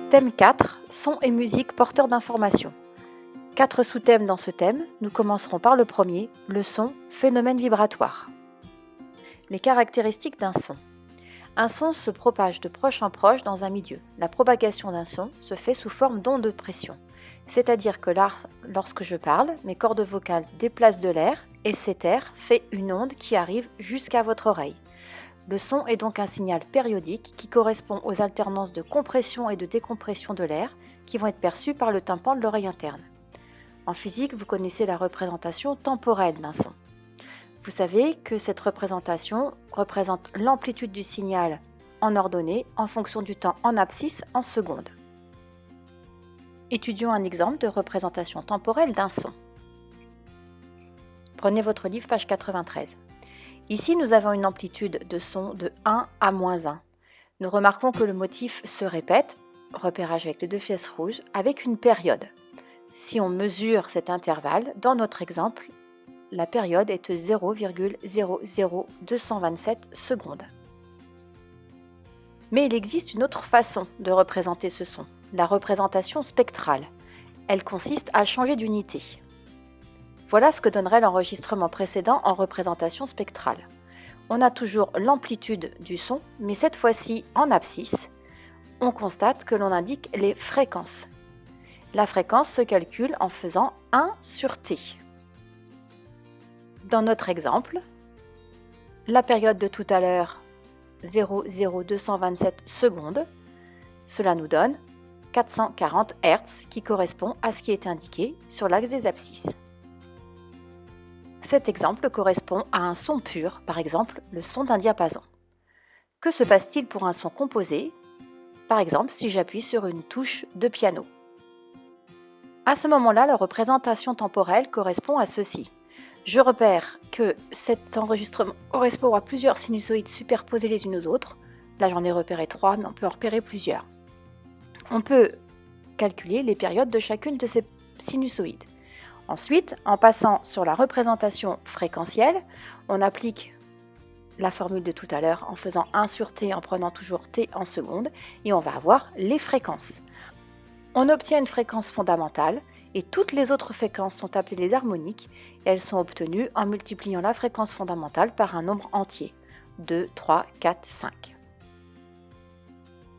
Thème 4, son et musique porteurs d'informations. 4 sous-thèmes dans ce thème, nous commencerons par le premier, le son, phénomène vibratoire. Les caractéristiques d'un son. Un son se propage de proche en proche dans un milieu. La propagation d'un son se fait sous forme d'onde de pression. C'est-à-dire que là, lorsque je parle, mes cordes vocales déplacent de l'air et cet air fait une onde qui arrive jusqu'à votre oreille. Le son est donc un signal périodique qui correspond aux alternances de compression et de décompression de l'air qui vont être perçues par le tympan de l'oreille interne. En physique, vous connaissez la représentation temporelle d'un son. Vous savez que cette représentation représente l'amplitude du signal en ordonnée en fonction du temps en abscisse en secondes. Étudions un exemple de représentation temporelle d'un son. Prenez votre livre, page 93. Ici, nous avons une amplitude de son de 1 à -1. Nous remarquons que le motif se répète, repérage avec les 2 pièces rouges, avec une période. Si on mesure cet intervalle, dans notre exemple, la période est de 0,00227 secondes. Mais il existe une autre façon de représenter ce son, la représentation spectrale. Elle consiste à changer d'unité. Voilà ce que donnerait l'enregistrement précédent en représentation spectrale. On a toujours l'amplitude du son, mais cette fois-ci en abscisse, on constate que l'on indique les fréquences. La fréquence se calcule en faisant 1 sur T. Dans notre exemple, la période de tout à l'heure, 0,0227 secondes, cela nous donne 440 Hz qui correspond à ce qui est indiqué sur l'axe des abscisses. Cet exemple correspond à un son pur, par exemple le son d'un diapason. Que se passe-t-il pour un son composé, par exemple si j'appuie sur une touche de piano? À ce moment-là, la représentation temporelle correspond à ceci. Je repère que cet enregistrement correspond à plusieurs sinusoïdes superposées les unes aux autres. Là, j'en ai repéré 3, mais on peut en repérer plusieurs. On peut calculer les périodes de chacune de ces sinusoïdes. Ensuite, en passant sur la représentation fréquentielle, on applique la formule de tout à l'heure en faisant 1 sur T, en prenant toujours T en secondes, et on va avoir les fréquences. On obtient une fréquence fondamentale, et toutes les autres fréquences sont appelées les harmoniques, et elles sont obtenues en multipliant la fréquence fondamentale par un nombre entier, 2, 3, 4, 5.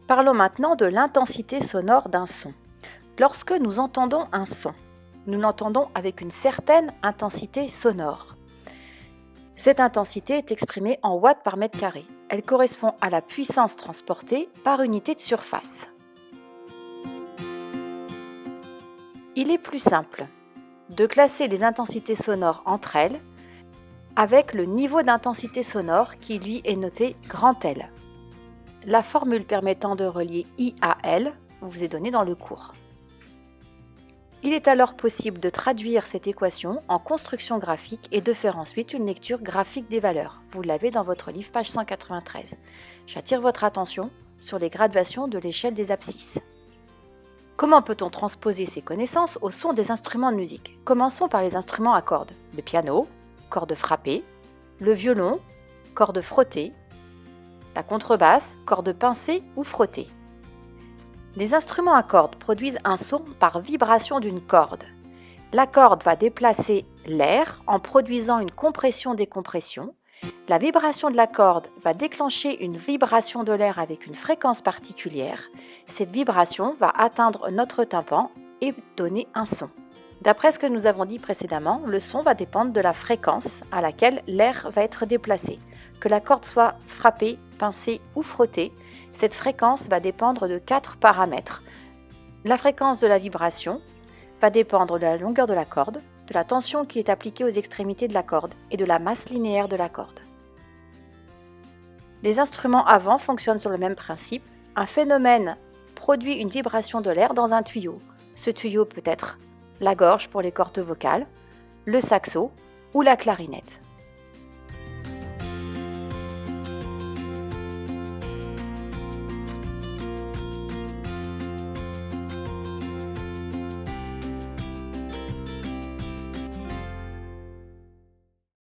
Parlons maintenant de l'intensité sonore d'un son. Lorsque nous entendons un son, nous l'entendons avec une certaine intensité sonore. Cette intensité est exprimée en watts par mètre carré. Elle correspond à la puissance transportée par unité de surface. Il est plus simple de classer les intensités sonores entre elles avec le niveau d'intensité sonore qui lui est noté grand L. La formule permettant de relier I à L vous est donnée dans le cours. Il est alors possible de traduire cette équation en construction graphique et de faire ensuite une lecture graphique des valeurs. Vous l'avez dans votre livre, page 193. J'attire votre attention sur les graduations de l'échelle des abscisses. Comment peut-on transposer ces connaissances au son des instruments de musique? Commençons par les instruments à cordes. Le piano, corde frappée, le violon, corde frottée, la contrebasse, corde pincée ou frottée. Les instruments à cordes produisent un son par vibration d'une corde. La corde va déplacer l'air en produisant une compression-décompression. La vibration de la corde va déclencher une vibration de l'air avec une fréquence particulière. Cette vibration va atteindre notre tympan et donner un son. D'après ce que nous avons dit précédemment, le son va dépendre de la fréquence à laquelle l'air va être déplacé. Que la corde soit frappée, pincée ou frottée, cette fréquence va dépendre de 4 paramètres. La fréquence de la vibration va dépendre de la longueur de la corde, de la tension qui est appliquée aux extrémités de la corde et de la masse linéaire de la corde. Les instruments à vent fonctionnent sur le même principe. Un phénomène produit une vibration de l'air dans un tuyau. Ce tuyau peut être la gorge pour les cordes vocales, le saxo ou la clarinette.